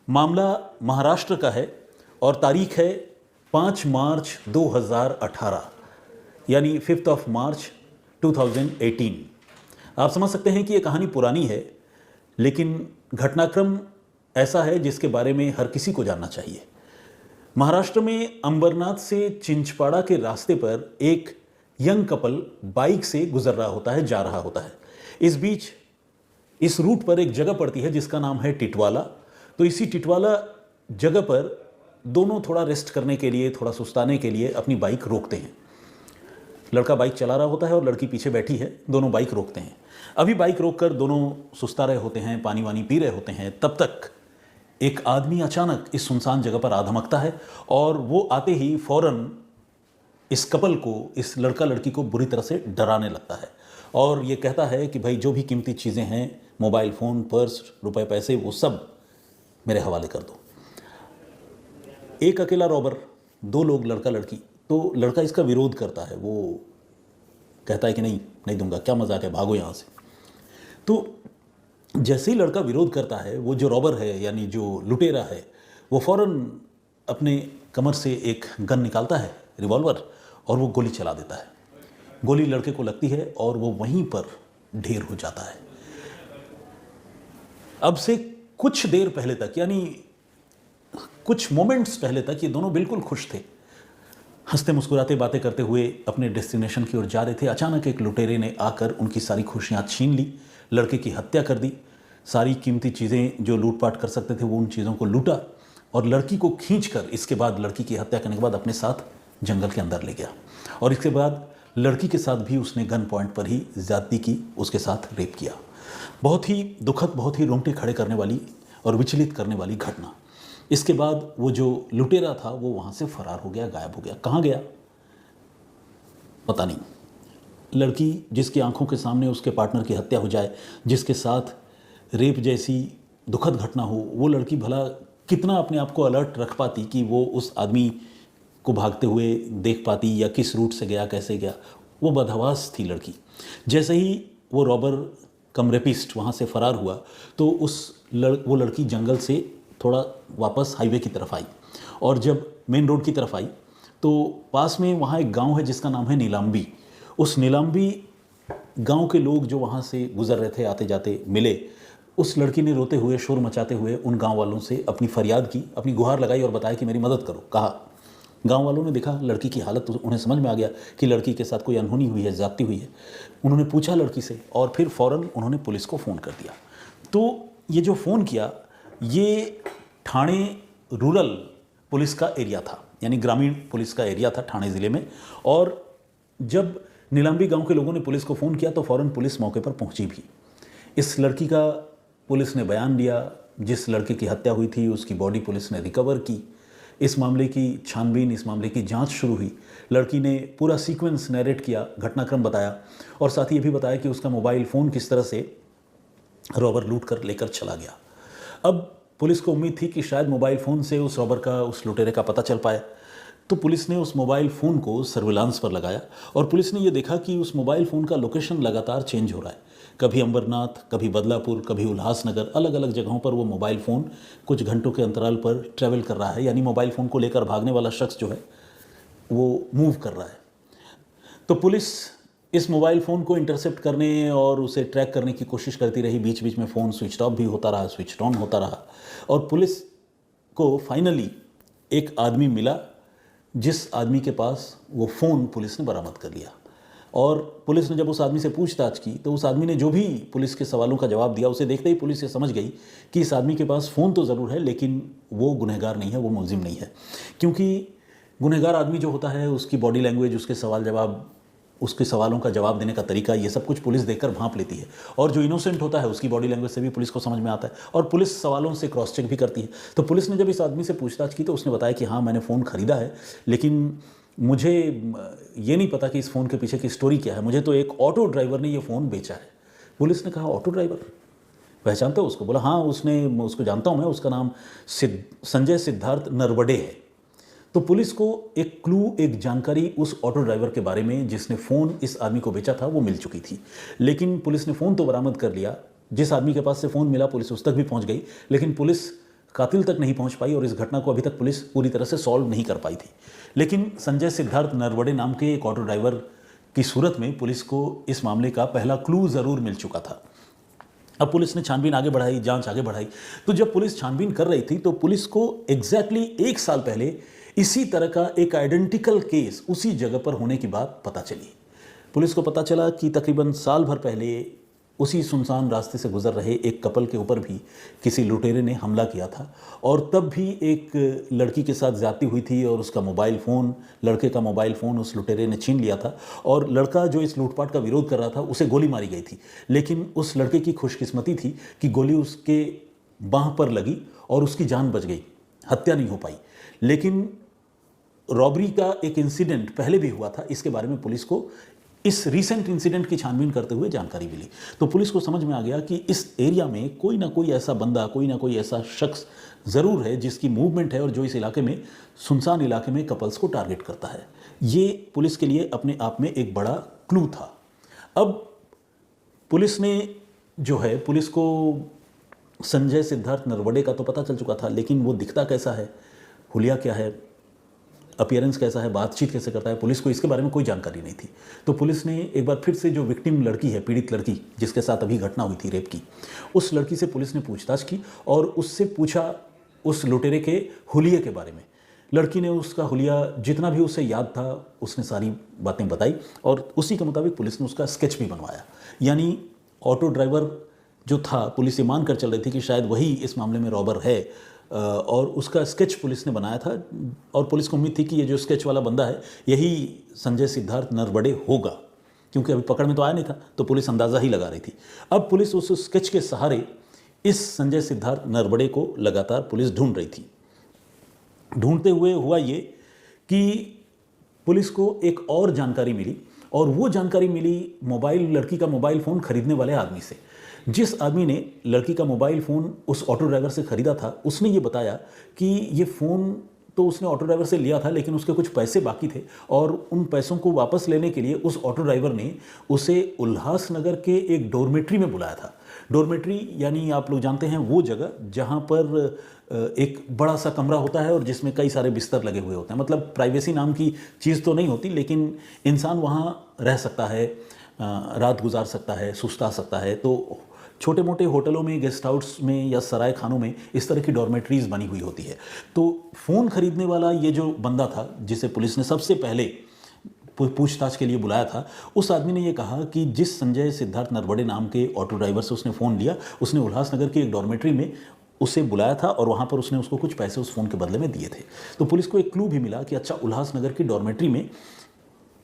मामला महाराष्ट्र का है और तारीख है 5 मार्च 2018 यानी 5 मार्च 2018। आप समझ सकते हैं कि ये कहानी पुरानी है, लेकिन घटनाक्रम ऐसा है जिसके बारे में हर किसी को जानना चाहिए। महाराष्ट्र में अंबरनाथ से चिंचपाड़ा के रास्ते पर एक यंग कपल बाइक से गुजर रहा होता है, जा रहा होता है। इस बीच इस रूट पर एक जगह पड़ती है जिसका नाम है टिटवाला। तो इसी टिटवाला जगह पर दोनों थोड़ा रेस्ट करने के लिए, थोड़ा सुस्ताने के लिए अपनी बाइक रोकते हैं। लड़का बाइक चला रहा होता है और लड़की पीछे बैठी है, दोनों बाइक रोकते हैं। अभी बाइक रोककर दोनों सुस्ता रहे होते हैं, पानी वानी पी रहे होते हैं, तब तक एक आदमी अचानक इस सुनसान जगह पर आ धमकता है और वो आते ही फौरन इस कपल को, इस लड़का लड़की को बुरी तरह से डराने लगता है और ये कहता है कि भाई जो भी कीमती चीज़ें हैं, मोबाइल फ़ोन, पर्स, रुपए पैसे, वो सब मेरे हवाले कर दो। एक अकेला रॉबर, दो लोग लड़का लड़की। तो लड़का इसका विरोध करता है, वो कहता है कि नहीं नहीं दूंगा, क्या मजाक है, भागो यहाँ से। तो जैसे ही लड़का विरोध करता है, वो जो रॉबर है यानी जो लुटेरा है, वो फौरन अपने कमर से एक गन निकालता है, रिवॉल्वर, और वो गोली चला देता है। गोली लड़के को लगती है और वो वहीं पर ढेर हो जाता है। अब से कुछ देर पहले तक, यानी कुछ मोमेंट्स पहले तक, ये दोनों बिल्कुल खुश थे, हंसते मुस्कुराते बातें करते हुए अपने डेस्टिनेशन की ओर जा रहे थे। अचानक एक लुटेरे ने आकर उनकी सारी खुशियां छीन ली, लड़के की हत्या कर दी, सारी कीमती चीज़ें जो लूटपाट कर सकते थे वो उन चीज़ों को लूटा और लड़की को खींचकर, इसके बाद लड़की की हत्या करने के बाद अपने साथ जंगल के अंदर ले गया और इसके बाद लड़की के साथ भी उसने गन पॉइंट पर ही ज्यादती की, उसके साथ रेप किया। बहुत ही दुखद, बहुत ही रोंगटे खड़े करने वाली और विचलित करने वाली घटना। इसके बाद वो जो लुटेरा था वो वहाँ से फरार हो गया, गायब हो गया। कहाँ गया पता नहीं। लड़की जिसकी आंखों के सामने उसके पार्टनर की हत्या हो जाए, जिसके साथ रेप जैसी दुखद घटना हो, वो लड़की भला कितना अपने आप को अलर्ट रख पाती कि वो उस आदमी को भागते हुए देख पाती या किस रूट से गया, कैसे गया। वो बदहवास थी लड़की। जैसे ही वो रॉबर कम रेपिस्ट वहाँ से फरार हुआ तो वो लड़की जंगल से थोड़ा वापस हाईवे की तरफ आई और जब मेन रोड की तरफ आई तो पास में वहाँ एक गांव है जिसका नाम है नीलाम्बी। उस नीलाम्बी गांव के लोग जो वहाँ से गुजर रहे थे, आते जाते मिले। उस लड़की ने रोते हुए, शोर मचाते हुए उन गांव वालों से अपनी फरियाद की, अपनी गुहार लगाई और बताया कि मेरी मदद करो। कहा, गांव वालों ने देखा लड़की की हालत, तो उन्हें समझ में आ गया कि लड़की के साथ कोई अनहोनी हुई है, ज्यादती हुई है। उन्होंने पूछा लड़की से और फिर फ़ौरन उन्होंने पुलिस को फ़ोन कर दिया। तो ये जो फ़ोन किया, ये ठाणे रूरल पुलिस का एरिया था, यानी ग्रामीण पुलिस का एरिया था ठाणे ज़िले में। और जब नीलाम्बी गांव के लोगों ने पुलिस को फ़ोन किया तो फ़ौरन पुलिस मौके पर पहुंची भी। इस लड़की का पुलिस ने बयान दिया, जिस लड़के की हत्या हुई थी उसकी बॉडी पुलिस ने रिकवर की। इस मामले की छानबीन, इस मामले की जांच शुरू हुई। लड़की ने पूरा सीक्वेंस नैरेट किया, घटनाक्रम बताया और साथ ही ये भी बताया कि उसका मोबाइल फ़ोन किस तरह से रॉबर लूट कर लेकर चला गया। अब पुलिस को उम्मीद थी कि शायद मोबाइल फ़ोन से उस रॉबर का, उस लुटेरे का पता चल पाए। तो पुलिस ने उस मोबाइल फ़ोन को सर्विलांस पर लगाया और पुलिस ने ये देखा कि उस मोबाइल फ़ोन का लोकेशन लगातार चेंज हो रहा है। कभी अंबरनाथ, कभी बदलापुर, कभी उल्लासनगर, अलग अलग जगहों पर वो मोबाइल फ़ोन कुछ घंटों के अंतराल पर ट्रैवल कर रहा है। यानी मोबाइल फ़ोन को लेकर भागने वाला शख्स जो है वो मूव कर रहा है। तो पुलिस इस मोबाइल फ़ोन को इंटरसेप्ट करने और उसे ट्रैक करने की कोशिश करती रही। बीच बीच में फ़ोन स्विच ऑफ भी होता रहा, स्विच ऑन होता रहा और पुलिस को फाइनली एक आदमी मिला, जिस आदमी के पास वो फ़ोन पुलिस ने बरामद कर लिया। और पुलिस ने जब उस आदमी से पूछताछ की तो उस आदमी ने जो भी पुलिस के सवालों का जवाब दिया, उसे देखते ही पुलिस ये समझ गई कि इस आदमी के पास फ़ोन तो ज़रूर है लेकिन वो गुनहगार नहीं है, वो मुलजिम नहीं है। क्योंकि गुनहगार आदमी जो होता है, उसकी बॉडी लैंग्वेज, उसके सवाल जवाब, उसके सवालों का जवाब देने का तरीका, ये सब कुछ पुलिस देखकर भांप लेती है। और जो इनोसेंट होता है उसकी बॉडी लैंग्वेज से भी पुलिस को समझ में आता है और पुलिस सवालों से क्रॉस चेक भी करती है। तो पुलिस ने जब इस आदमी से पूछताछ की तो उसने बताया कि हाँ, मैंने फ़ोन ख़रीदा है लेकिन मुझे ये नहीं पता कि इस फ़ोन के पीछे की स्टोरी क्या है। मुझे तो एक ऑटो ड्राइवर ने ये फ़ोन बेचा है। पुलिस ने कहा, ऑटो ड्राइवर पहचानते हो उसको? बोला हाँ, उसको जानता हूँ मैं, उसका नाम संजय सिद्धार्थ नरवडे है। तो पुलिस को एक क्लू, एक जानकारी उस ऑटो ड्राइवर के बारे में जिसने फ़ोन इस आदमी को बेचा था वो मिल चुकी थी। लेकिन पुलिस ने फ़ोन तो बरामद कर लिया, जिस आदमी के पास से फ़ोन मिला पुलिस उस तक भी पहुंच गई, लेकिन पुलिस कातिल तक नहीं पहुंच पाई और इस घटना को अभी तक पुलिस पूरी तरह से सॉल्व नहीं कर पाई थी। लेकिन संजय सिद्धार्थ नरवड़े नाम के एक ऑटो ड्राइवर की सूरत में पुलिस को इस मामले का पहला क्लू ज़रूर मिल चुका था। अब पुलिस ने छानबीन आगे बढ़ाई, जांच आगे बढ़ाई। तो जब पुलिस छानबीन कर रही थी तो पुलिस को एग्जैक्टली 1 साल पहले इसी तरह का एक आइडेंटिकल केस उसी जगह पर होने की बात पता चली। पुलिस को पता चला कि तकरीबन साल भर पहले उसी सुनसान रास्ते से गुजर रहे एक कपल के ऊपर भी किसी लुटेरे ने हमला किया था और तब भी एक लड़की के साथ ज्यादती हुई थी और उसका मोबाइल फ़ोन, लड़के का मोबाइल फ़ोन उस लुटेरे ने छीन लिया था और लड़का जो इस लूटपाट का विरोध कर रहा था उसे गोली मारी गई थी। लेकिन उस लड़के की खुशकिस्मती थी कि गोली उसके बाँह पर लगी और उसकी जान बच गई, हत्या नहीं हो पाई। लेकिन रॉबरी का एक इंसिडेंट पहले भी हुआ था, इसके बारे में पुलिस को इस रीसेंट इंसिडेंट की छानबीन करते हुए जानकारी मिली। तो पुलिस को समझ में आ गया कि इस एरिया में कोई ना कोई ऐसा बंदा, कोई ना कोई ऐसा शख्स ज़रूर है जिसकी मूवमेंट है और जो इस इलाके में, सुनसान इलाके में कपल्स को टारगेट करता है। ये पुलिस के लिए अपने आप में एक बड़ा क्लू था। अब पुलिस ने जो है, पुलिस को संजय सिद्धार्थ नरवड़े का तो पता चल चुका था, लेकिन वो दिखता कैसा है, हुलिया क्या है, अपीयरेंस कैसा है, बातचीत कैसे करता है, पुलिस को इसके बारे में कोई जानकारी नहीं थी। तो पुलिस ने एक बार फिर से जो विक्टिम लड़की है, पीड़ित लड़की जिसके साथ अभी घटना हुई थी रेप की, उस लड़की से पुलिस ने पूछताछ की और उससे पूछा उस लुटेरे के हुलिये के बारे में। लड़की ने उसका हुलिया जितना भी उसे याद था उसने सारी बातें बताई और उसी के मुताबिक पुलिस ने उसका स्केच भी बनवाया। यानी ऑटो ड्राइवर जो था, पुलिस ये मान कर चल रही थी कि शायद वही इस मामले में रॉबर है और उसका स्केच पुलिस ने बनाया था और पुलिस को उम्मीद थी कि ये जो स्केच वाला बंदा है यही संजय सिद्धार्थ नरवड़े होगा, क्योंकि अभी पकड़ में तो आया नहीं था, तो पुलिस अंदाज़ा ही लगा रही थी। अब पुलिस उस स्केच के सहारे इस संजय सिद्धार्थ नरवड़े को लगातार पुलिस ढूंढ रही थी। ढूंढते हुए हुआ ये कि पुलिस को एक और जानकारी मिली और वो जानकारी मिली लड़की का मोबाइल फ़ोन खरीदने वाले आदमी से। जिस आदमी ने लड़की का मोबाइल फ़ोन उस ऑटो ड्राइवर से ख़रीदा था, उसने ये बताया कि ये फ़ोन तो उसने ऑटो ड्राइवर से लिया था, लेकिन उसके कुछ पैसे बाकी थे और उन पैसों को वापस लेने के लिए उस ऑटो ड्राइवर ने उसे उल्लासनगर के एक डॉर्मेट्री में बुलाया था। डॉर्मेट्री यानी आप लोग जानते हैं वो जगह जहाँ पर एक बड़ा सा कमरा होता है और जिसमें कई सारे बिस्तर लगे हुए होते हैं। मतलब प्राइवेसी नाम की चीज़ तो नहीं होती, लेकिन इंसान वहाँ रह सकता है, रात गुजार सकता है, सुस्ता सकता है। तो छोटे मोटे होटलों में, गेस्ट हाउस में या सराय खानों में इस तरह की डॉर्मेट्रीज बनी हुई होती है। तो फ़ोन खरीदने वाला ये जो बंदा था जिसे पुलिस ने सबसे पहले पूछताछ के लिए बुलाया था, उस आदमी ने ये कहा कि जिस संजय सिद्धार्थ नरवड़े नाम के ऑटो ड्राइवर से उसने फ़ोन लिया, उसने उल्लासनगर की एक डॉर्मेट्री में उसे बुलाया था और वहाँ पर उसने उसको कुछ पैसे उस फ़ोन के बदले में दिए थे। तो पुलिस को एक क्लू भी मिला कि अच्छा, उल्लासनगर की डॉर्मेट्री में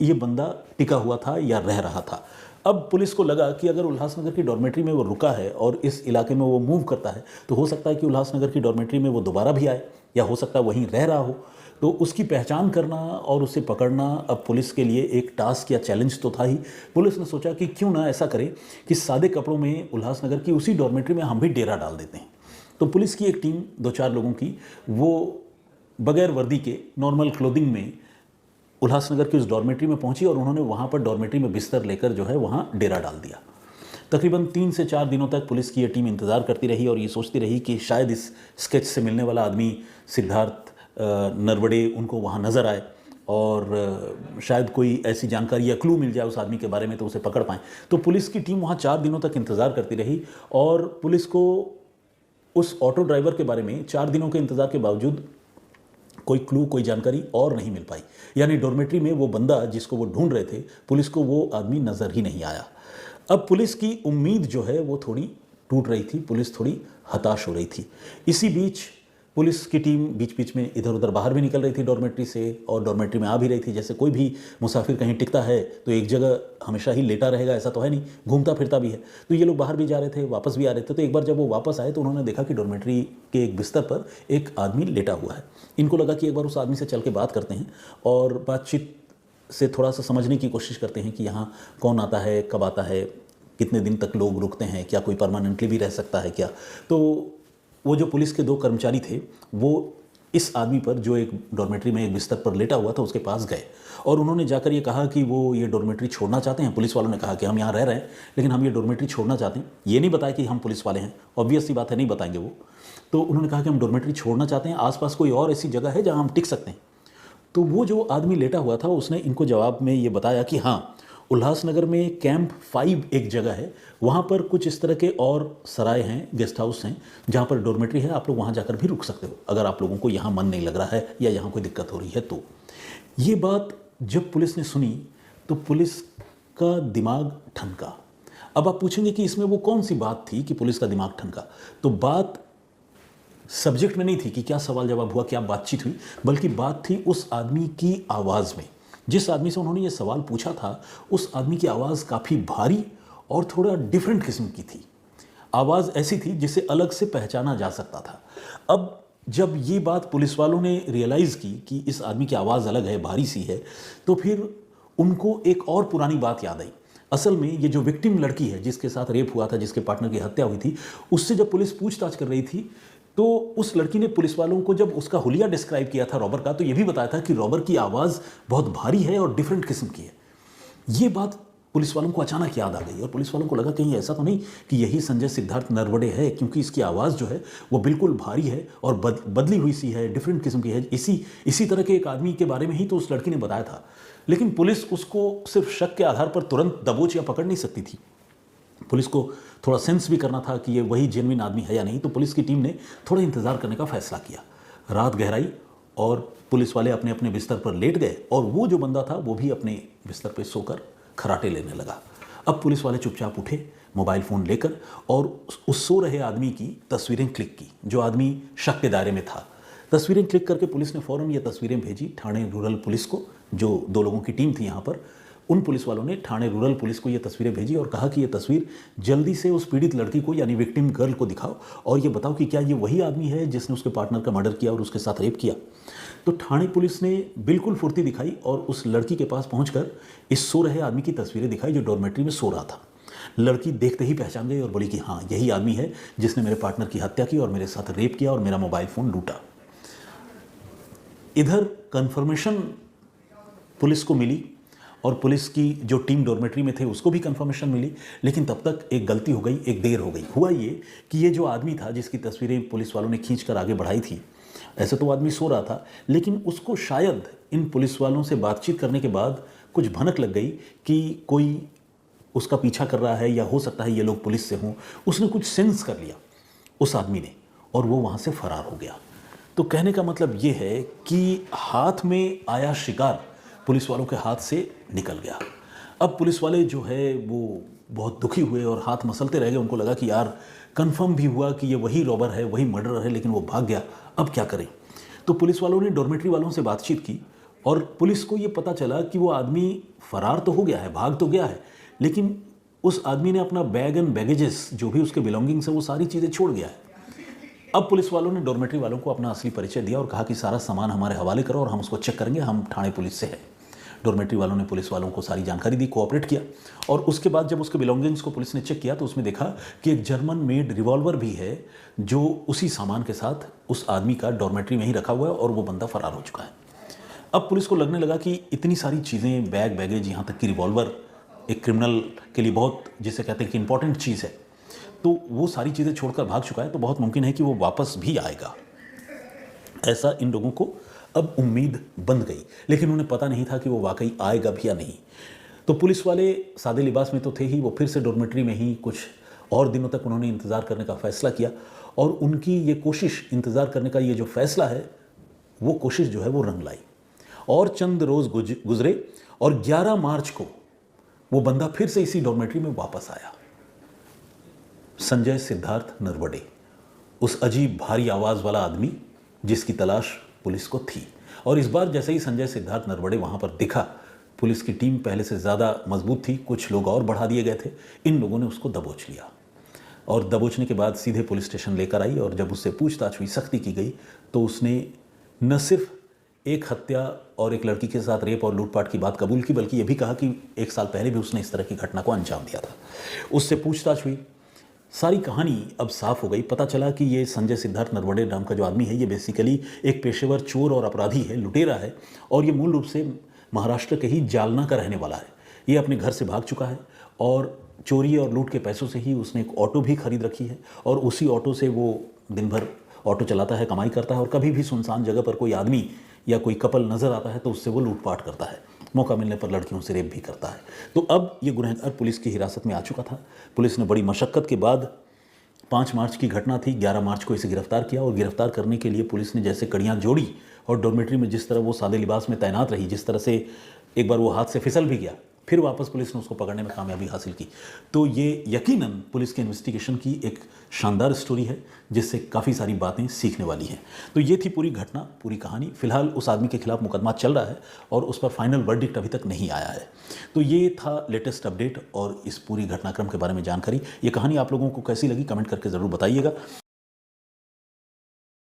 ये बंदा टिका हुआ था या रह रहा था। अब पुलिस को लगा कि अगर उल्लासनगर की डॉर्मेट्री में वो रुका है और इस इलाके में वो मूव करता है तो हो सकता है कि उल्लासनगर की डॉर्मेट्री में वो दोबारा भी आए या हो सकता है वहीं रह रहा हो। तो उसकी पहचान करना और उसे पकड़ना अब पुलिस के लिए एक टास्क या चैलेंज तो था ही। पुलिस ने सोचा कि क्यों ना ऐसा करे कि सादे कपड़ों में उल्लासनगर की उसी डॉर्मेट्री में हम भी डेरा डाल देते हैं। तो पुलिस की एक टीम 2-4 लोगों की, वो बगैर वर्दी के नॉर्मल क्लोथिंग में उल्लासनगर की उस डॉर्मेट्री में पहुंची और उन्होंने वहाँ पर डॉर्मेट्री में बिस्तर लेकर जो है वहाँ डेरा डाल दिया। तकरीबन 3 से 4 दिनों तक पुलिस की ये टीम इंतज़ार करती रही और ये सोचती रही कि शायद इस स्केच से मिलने वाला आदमी सिद्धार्थ नरवड़े उनको वहाँ नज़र आए और शायद कोई ऐसी जानकारी या क्लू मिल जाए उस आदमी के बारे में तो उसे पकड़ पाएँ। तो पुलिस की टीम वहाँ 4 दिनों तक इंतज़ार करती रही और पुलिस को उस ऑटो ड्राइवर के बारे में 4 दिनों के इंतज़ार के बावजूद कोई क्लू, कोई जानकारी और नहीं मिल पाई। यानी डॉर्मेट्री में वो बंदा जिसको वो ढूंढ रहे थे, पुलिस को वो आदमी नज़र ही नहीं आया। अब पुलिस की उम्मीद जो है वो थोड़ी टूट रही थी, पुलिस थोड़ी हताश हो रही थी। इसी बीच पुलिस की टीम बीच बीच में इधर उधर बाहर भी निकल रही थी डॉर्मेट्री से और डॉर्मेट्री में आ भी रही थी। जैसे कोई भी मुसाफिर कहीं टिकता है तो एक जगह हमेशा ही लेटा रहेगा, ऐसा तो है नहीं, घूमता फिरता भी है। तो ये लोग बाहर भी जा रहे थे, वापस भी आ रहे थे। तो एक बार जब वो वापस आए तो उन्होंने देखा कि डॉर्मेट्री के एक बिस्तर पर एक आदमी लेटा हुआ है। इनको लगा कि एक बार उस आदमी से चल के बात करते हैं और बातचीत से थोड़ा सा समझने की कोशिश करते हैं कि यहाँ कौन आता है, कब आता है, कितने दिन तक लोग रुकते हैं, क्या कोई परमानेंटली भी रह सकता है क्या। तो वो जो पुलिस के 2 कर्मचारी थे वो इस आदमी पर, जो एक डॉर्मेट्री में एक बिस्तर पर लेटा हुआ था, उसके पास गए और उन्होंने जाकर ये कहा कि वो ये डॉर्मेट्री छोड़ना चाहते हैं। पुलिस वालों ने कहा कि हम यहाँ रह रहे हैं लेकिन हम ये डॉर्मेट्री छोड़ना चाहते हैं। ये नहीं बताया कि हम पुलिस वाले हैं, ऑब्वियस सी बात है, नहीं बताएंगे वो। तो उन्होंने कहा कि हम डॉर्मेट्री छोड़ना चाहते हैं, आसपास कोई और ऐसी जगह है जहाँ हम टिक सकते हैं। तो वो जो आदमी लेटा हुआ था उसने इनको जवाब में ये बताया कि हाँ, उल्लासनगर में कैंप 5 एक जगह है, वहाँ पर कुछ इस तरह के और सराय हैं, गेस्ट हाउस हैं, जहाँ पर डॉर्मेट्री है, आप लोग वहाँ जाकर भी रुक सकते हो अगर आप लोगों को यहाँ मन नहीं लग रहा है या यहाँ कोई दिक्कत हो रही है। तो ये बात जब पुलिस ने सुनी तो पुलिस का दिमाग ठनका। अब आप पूछेंगे कि इसमें वो कौन सी बात थी कि पुलिस का दिमाग ठनका। तो बात सब्जेक्ट में नहीं थी कि क्या सवाल जवाब हुआ, क्या बातचीत हुई, बल्कि बात थी उस आदमी की आवाज़ में। जिस आदमी से उन्होंने ये सवाल पूछा था उस आदमी की आवाज़ काफ़ी भारी और थोड़ा डिफरेंट किस्म की थी। आवाज़ ऐसी थी जिसे अलग से पहचाना जा सकता था। अब जब ये बात पुलिस वालों ने रियलाइज़ की कि इस आदमी की आवाज़ अलग है, भारी सी है, तो फिर उनको एक और पुरानी बात याद आई। असल में ये जो विक्टिम लड़की है जिसके साथ रेप हुआ था, जिसके पार्टनर की हत्या हुई थी, उससे जब पुलिस पूछताछ कर रही थी तो उस लड़की ने पुलिस वालों को जब उसका हुलिया डिस्क्राइब किया था रॉबर का, तो ये भी बताया था कि रॉबर की आवाज़ बहुत भारी है और डिफरेंट किस्म की है। ये बात पुलिस वालों को अचानक याद आ गई और पुलिस वालों को लगा कहीं ऐसा तो नहीं कि यही संजय सिद्धार्थ नरवड़े है, क्योंकि इसकी आवाज़ जो है वो बिल्कुल भारी है और बदली हुई सी है, डिफरेंट किस्म की है। इसी तरह के एक आदमी के बारे में ही तो उस लड़की ने बताया था। लेकिन पुलिस उसको सिर्फ शक के आधार पर तुरंत दबोच या पकड़ नहीं सकती थी। पुलिस को थोड़ा सेंस भी करना था कि ये वही जेन्युइन आदमी है या नहीं। तो पुलिस की टीम ने थोड़ा इंतज़ार करने का फैसला किया। रात गहराई और पुलिस वाले अपने अपने बिस्तर पर लेट गए और वो जो बंदा था वो भी अपने बिस्तर पर सोकर खराटे लेने लगा। अब पुलिस वाले चुपचाप उठे मोबाइल फ़ोन लेकर और उस सो रहे आदमी की तस्वीरें क्लिक की, जो आदमी शक के दायरे में था। तस्वीरें क्लिक करके पुलिस ने फ़ौरन ये तस्वीरें भेजी ठाणे रूरल पुलिस को, जो 2 लोगों की टीम थी यहाँ पर। उन पुलिस वालों ने ठाणे रूरल पुलिस को ये तस्वीरें भेजी और कहा कि ये तस्वीर जल्दी से उस पीड़ित लड़की को यानी विक्टिम गर्ल को दिखाओ और ये बताओ कि क्या ये वही आदमी है जिसने उसके पार्टनर का मर्डर किया और उसके साथ रेप किया। तो ठाणे पुलिस ने बिल्कुल फुर्ती दिखाई और उस लड़की के पास पहुंचकर इस सो रहे आदमी की तस्वीरें दिखाई जो डॉर्मेट्री में सो रहा था। लड़की देखते ही पहचान गई और बोली कि हाँ, यही आदमी है जिसने मेरे पार्टनर की हत्या की और मेरे साथ रेप किया और मेरा मोबाइल फ़ोन लूटा। इधर कन्फर्मेशन पुलिस को मिली और पुलिस की जो टीम डॉर्मेट्री में थे उसको भी कंफर्मेशन मिली। लेकिन तब तक एक गलती हो गई, एक देर हो गई। हुआ ये कि ये जो आदमी था जिसकी तस्वीरें पुलिस वालों ने खींचकर आगे बढ़ाई थी, ऐसे तो वो आदमी सो रहा था, लेकिन उसको शायद इन पुलिस वालों से बातचीत करने के बाद कुछ भनक लग गई कि कोई उसका पीछा कर रहा है या हो सकता है ये लोग पुलिस से हों। उसने कुछ सेंस कर लिया उस आदमी ने और वो वहाँ से फरार हो गया। तो कहने का मतलब ये है कि हाथ में आया शिकार पुलिस वालों के हाथ से निकल गया। अब पुलिस वाले जो है वो बहुत दुखी हुए और हाथ मसलते रह गए। उनको लगा कि यार कंफर्म भी हुआ कि ये वही रॉबर है, वही मर्डरर है, लेकिन वो भाग गया, अब क्या करें। तो पुलिस वालों ने डॉर्मेट्री वालों से बातचीत की और पुलिस को ये पता चला कि वो आदमी फरार तो हो गया है, भाग तो गया है, लेकिन उस आदमी ने अपना बैग एंड बैगेजेस जो भी उसके बिलोंगिंग्स है वो सारी चीज़ें छोड़ गया है। अब पुलिस वालों ने डॉर्मेट्री वालों को अपना असली परिचय दिया और कहा कि सारा सामान हमारे हवाले करो और हम उसको चेक करेंगे, हम ठाणे पुलिस से है। डॉर्मेट्री वालों ने पुलिस वालों को सारी जानकारी दी, कोऑपरेट किया और उसके बाद जब उसके बिलोंगिंग्स को पुलिस ने चेक किया तो उसमें देखा कि एक जर्मन मेड रिवॉल्वर भी है जो उसी सामान के साथ उस आदमी का डॉर्मेट्री में ही रखा हुआ है और वो बंदा फरार हो चुका है। अब पुलिस को लगने लगा कि इतनी सारी चीज़ें, बैग बैगेज, यहाँ तक कि रिवॉल्वर एक क्रिमिनल के लिए बहुत, जिसे कहते हैं कि इंपॉर्टेंट चीज़ है, तो वो सारी चीज़ें छोड़कर भाग चुका है, तो बहुत मुमकिन है कि वो वापस भी आएगा। ऐसा इन लोगों को अब उम्मीद बंध गई, लेकिन उन्हें पता नहीं था कि वो वाकई आएगा भी या नहीं। तो पुलिस वाले सादे लिबास में तो थे ही, वो फिर से डॉर्मेट्री में ही कुछ और दिनों तक उन्होंने इंतज़ार करने का फ़ैसला किया और उनकी ये कोशिश, इंतज़ार करने का ये जो फ़ैसला है, वो कोशिश जो है वो रंग लाई। और चंद रोज़ गुजरे और 11 मार्च को वो बंदा फिर से इसी डॉर्मेट्री में वापस आया। संजय सिद्धार्थ नरवड़े, उस अजीब भारी आवाज़ वाला आदमी जिसकी तलाश पुलिस को थी। और इस बार जैसे ही संजय सिद्धार्थ नरवड़े वहाँ पर दिखा, पुलिस की टीम पहले से ज़्यादा मजबूत थी, कुछ लोग और बढ़ा दिए गए थे। इन लोगों ने उसको दबोच लिया और दबोचने के बाद सीधे पुलिस स्टेशन लेकर आई और जब उससे पूछताछ हुई, सख्ती की गई, तो उसने न सिर्फ एक हत्या और एक लड़की के साथ रेप और लूटपाट की बात कबूल की, बल्कि ये भी कहा कि 1 साल पहले भी उसने इस तरह की घटना को अंजाम दिया था। उससे पूछताछ हुई, सारी कहानी अब साफ हो गई। पता चला कि ये संजय सिद्धार्थ नरवड़े नाम का जो आदमी है, ये बेसिकली एक पेशेवर चोर और अपराधी है, लुटेरा है, और ये मूल रूप से महाराष्ट्र के ही जालना का रहने वाला है। ये अपने घर से भाग चुका है और चोरी और लूट के पैसों से ही उसने एक ऑटो भी खरीद रखी है, और उसी ऑटो से वो दिन भर ऑटो चलाता है, कमाई करता है, और कभी भी सुनसान जगह पर कोई आदमी या कोई कपल नज़र आता है तो उससे वो लूटपाट करता है, मौका मिलने पर लड़कियों से रेप भी करता है। तो अब ये गुनहगार पुलिस की हिरासत में आ चुका था। पुलिस ने बड़ी मशक्क़त के बाद, 5 मार्च की घटना थी, 11 मार्च को इसे गिरफ्तार किया, और गिरफ्तार करने के लिए पुलिस ने जैसे कड़ियाँ जोड़ी और डॉर्मेट्री में जिस तरह वो सादे लिबास में तैनात रही, जिस तरह से एक बार वो हाथ से फिसल भी गया, फिर वापस पुलिस ने उसको पकड़ने में कामयाबी हासिल की। तो ये यकीनन पुलिस के इन्वेस्टिगेशन की एक शानदार स्टोरी है, जिससे काफ़ी सारी बातें सीखने वाली हैं। तो ये थी पूरी घटना, पूरी कहानी। फिलहाल उस आदमी के खिलाफ मुकदमा चल रहा है और उस पर फाइनल वर्डिक्ट अभी तक नहीं आया है। तो ये था लेटेस्ट अपडेट और इस पूरी घटनाक्रम के बारे में जानकारी। ये कहानी आप लोगों को कैसी लगी, कमेंट करके ज़रूर बताइएगा।